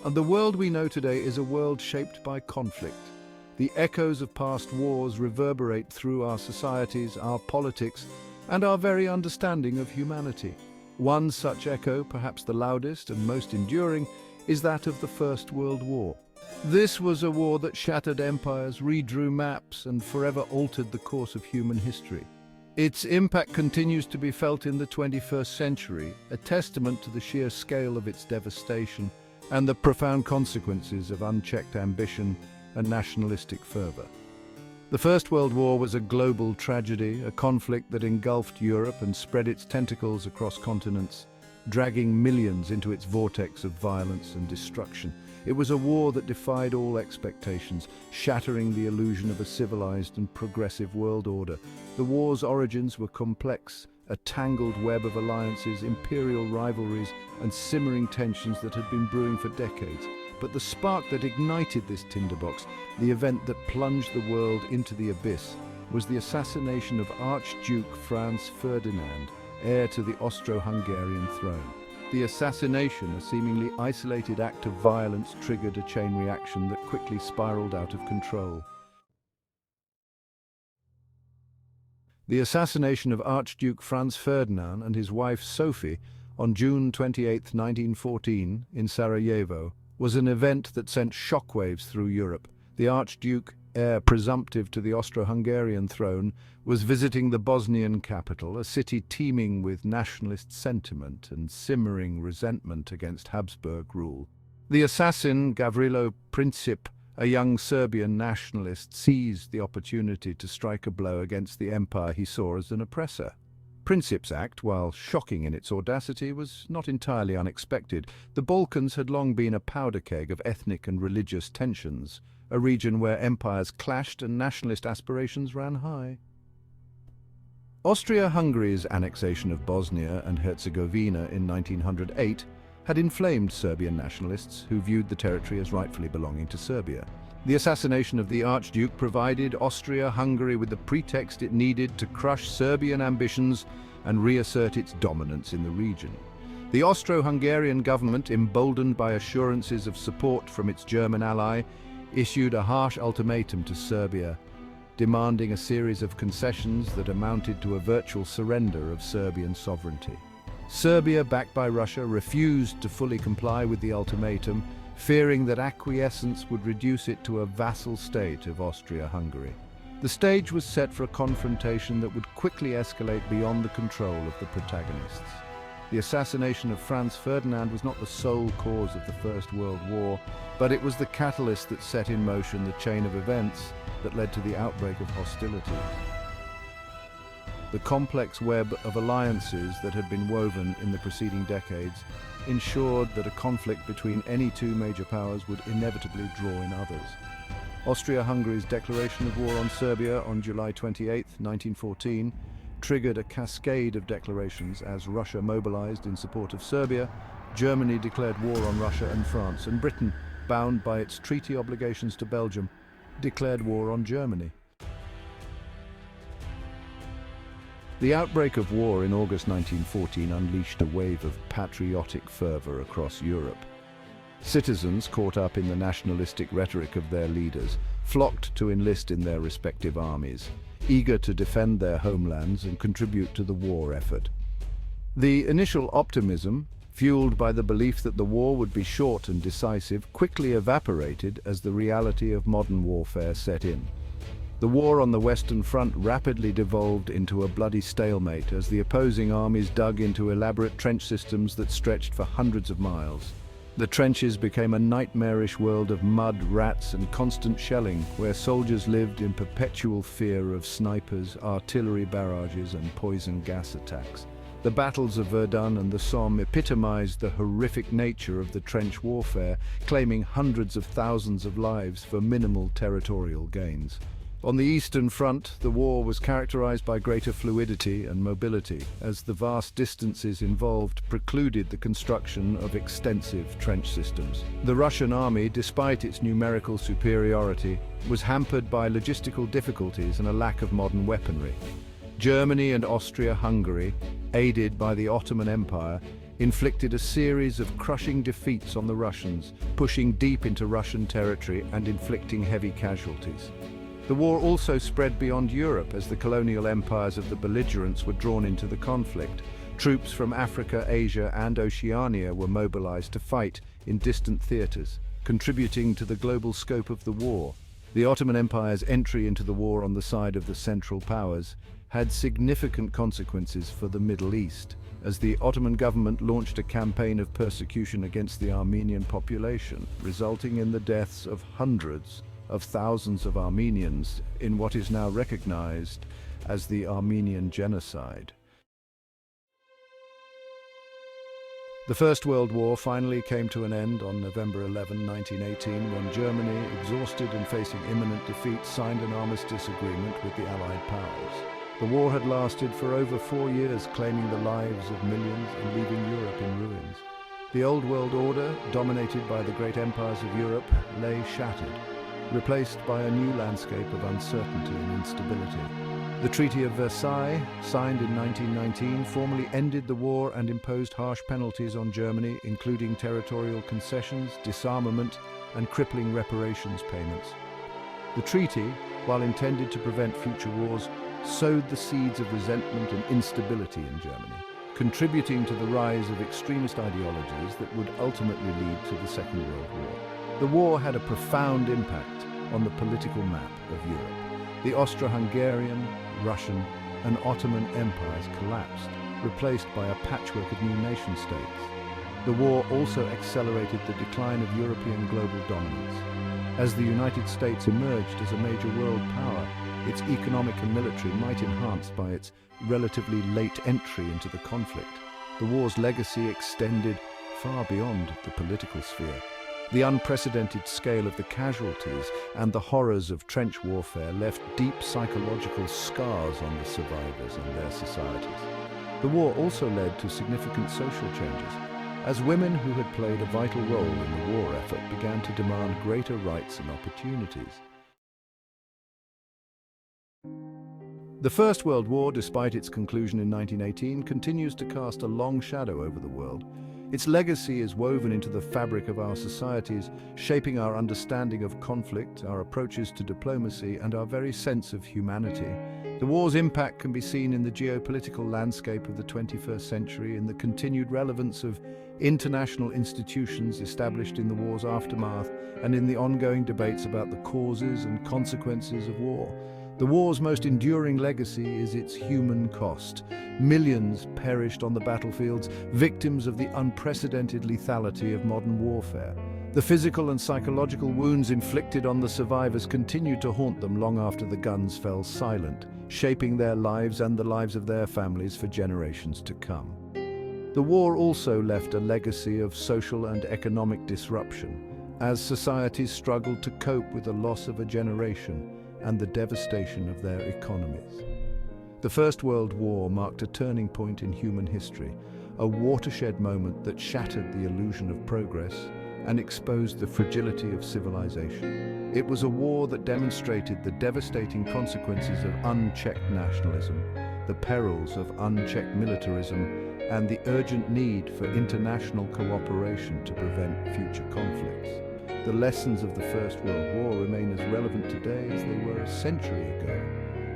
And the world we know today is a world shaped by conflict. The echoes of past wars reverberate through our societies, our politics, and our very understanding of humanity. One such echo, perhaps the loudest and most enduring, is that of the First World War. This was a war that shattered empires, redrew maps, and forever altered the course of human history. Its impact continues to be felt in the 21st century, a testament to the sheer scale of its devastation and the profound consequences of unchecked ambition and nationalistic fervor. The First World War was a global tragedy, a conflict that engulfed Europe and spread its tentacles across continents, dragging millions into its vortex of violence and destruction. It was a war that defied all expectations, shattering the illusion of a civilized and progressive world order. The war's origins were complex, a tangled web of alliances, imperial rivalries, and simmering tensions that had been brewing for decades. But the spark that ignited this tinderbox, the event that plunged the world into the abyss, was the assassination of Archduke Franz Ferdinand, heir to the Austro-Hungarian throne. The assassination, a seemingly isolated act of violence, triggered a chain reaction that quickly spiraled out of control. The assassination of Archduke Franz Ferdinand and his wife Sophie on June 28, 1914, in Sarajevo, was an event that sent shockwaves through Europe. The Archduke, heir presumptive to the Austro-Hungarian throne, was visiting the Bosnian capital, a city teeming with nationalist sentiment and simmering resentment against Habsburg rule. The assassin, Gavrilo Princip, a young Serbian nationalist, seized the opportunity to strike a blow against the empire he saw as an oppressor. Princip's act, while shocking in its audacity, was not entirely unexpected. The Balkans had long been a powder keg of ethnic and religious tensions, a region where empires clashed and nationalist aspirations ran high. Austria-Hungary's annexation of Bosnia and Herzegovina in 1908 had inflamed Serbian nationalists who viewed the territory as rightfully belonging to Serbia. The assassination of the Archduke provided Austria-Hungary with the pretext it needed to crush Serbian ambitions and reassert its dominance in the region. The Austro-Hungarian government, emboldened by assurances of support from its German ally, issued a harsh ultimatum to Serbia, demanding a series of concessions that amounted to a virtual surrender of Serbian sovereignty. Serbia, backed by Russia, refused to fully comply with the ultimatum, fearing that acquiescence would reduce it to a vassal state of Austria-Hungary. The stage was set for a confrontation that would quickly escalate beyond the control of the protagonists. The assassination of Franz Ferdinand was not the sole cause of the First World War, but it was the catalyst that set in motion the chain of events that led to the outbreak of hostilities. The complex web of alliances that had been woven in the preceding decades ensured that a conflict between any two major powers would inevitably draw in others. Austria-Hungary's declaration of war on Serbia on July 28, 1914, triggered a cascade of declarations as Russia mobilized in support of Serbia, Germany declared war on Russia and France, and Britain, bound by its treaty obligations to Belgium, declared war on Germany. The outbreak of war in August 1914 unleashed a wave of patriotic fervor across Europe. Citizens, caught up in the nationalistic rhetoric of their leaders, flocked to enlist in their respective armies, eager to defend their homelands and contribute to the war effort. The initial optimism, fueled by the belief that the war would be short and decisive, quickly evaporated as the reality of modern warfare set in. The war on the Western Front rapidly devolved into a bloody stalemate as the opposing armies dug into elaborate trench systems that stretched for hundreds of miles. The trenches became a nightmarish world of mud, rats, and constant shelling, where soldiers lived in perpetual fear of snipers, artillery barrages, and poison gas attacks. The battles of Verdun and the Somme epitomized the horrific nature of the trench warfare, claiming hundreds of thousands of lives for minimal territorial gains. On the Eastern Front, the war was characterized by greater fluidity and mobility, as the vast distances involved precluded the construction of extensive trench systems. The Russian army, despite its numerical superiority, was hampered by logistical difficulties and a lack of modern weaponry. Germany and Austria-Hungary, aided by the Ottoman Empire, inflicted a series of crushing defeats on the Russians, pushing deep into Russian territory and inflicting heavy casualties. The war also spread beyond Europe as the colonial empires of the belligerents were drawn into the conflict. Troops from Africa, Asia, and Oceania were mobilized to fight in distant theaters, contributing to the global scope of the war. The Ottoman Empire's entry into the war on the side of the Central Powers had significant consequences for the Middle East, as the Ottoman government launched a campaign of persecution against the Armenian population, resulting in the deaths of hundreds of thousands of Armenians in what is now recognized as the Armenian Genocide. The First World War finally came to an end on November 11, 1918, when Germany, exhausted and facing imminent defeat, signed an armistice agreement with the Allied powers. The war had lasted for over 4 years, claiming the lives of millions and leaving Europe in ruins. The old world order, dominated by the great empires of Europe, lay shattered, replaced by a new landscape of uncertainty and instability. The Treaty of Versailles, signed in 1919, formally ended the war and imposed harsh penalties on Germany, including territorial concessions, disarmament, and crippling reparations payments. The treaty, while intended to prevent future wars, sowed the seeds of resentment and instability in Germany, contributing to the rise of extremist ideologies that would ultimately lead to the Second World War. The war had a profound impact on the political map of Europe. The Austro-Hungarian, Russian, and Ottoman empires collapsed, replaced by a patchwork of new nation-states. The war also accelerated the decline of European global dominance. As the United States emerged as a major world power, its economic and military might enhanced by its relatively late entry into the conflict. The war's legacy extended far beyond the political sphere. The unprecedented scale of the casualties and the horrors of trench warfare left deep psychological scars on the survivors and their societies. The war also led to significant social changes, as women who had played a vital role in the war effort began to demand greater rights and opportunities. The First World War, despite its conclusion in 1918, continues to cast a long shadow over the world. Its legacy is woven into the fabric of our societies, shaping our understanding of conflict, our approaches to diplomacy, and our very sense of humanity. The war's impact can be seen in the geopolitical landscape of the 21st century, in the continued relevance of international institutions established in the war's aftermath, and in the ongoing debates about the causes and consequences of war. The war's most enduring legacy is its human cost. Millions perished on the battlefields, victims of the unprecedented lethality of modern warfare. The physical and psychological wounds inflicted on the survivors continued to haunt them long after the guns fell silent, shaping their lives and the lives of their families for generations to come. The war also left a legacy of social and economic disruption, as societies struggled to cope with the loss of a generation and the devastation of their economies. The First World War marked a turning point in human history, a watershed moment that shattered the illusion of progress and exposed the fragility of civilization. It was a war that demonstrated the devastating consequences of unchecked nationalism, the perils of unchecked militarism, and the urgent need for international cooperation to prevent future conflicts. The lessons of the First World War remain as relevant today as they were a century ago.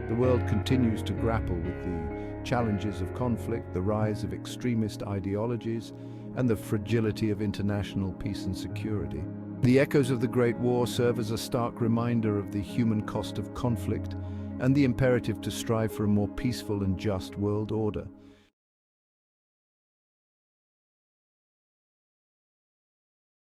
The world continues to grapple with the challenges of conflict, the rise of extremist ideologies, and the fragility of international peace and security. The echoes of the Great War serve as a stark reminder of the human cost of conflict and the imperative to strive for a more peaceful and just world order.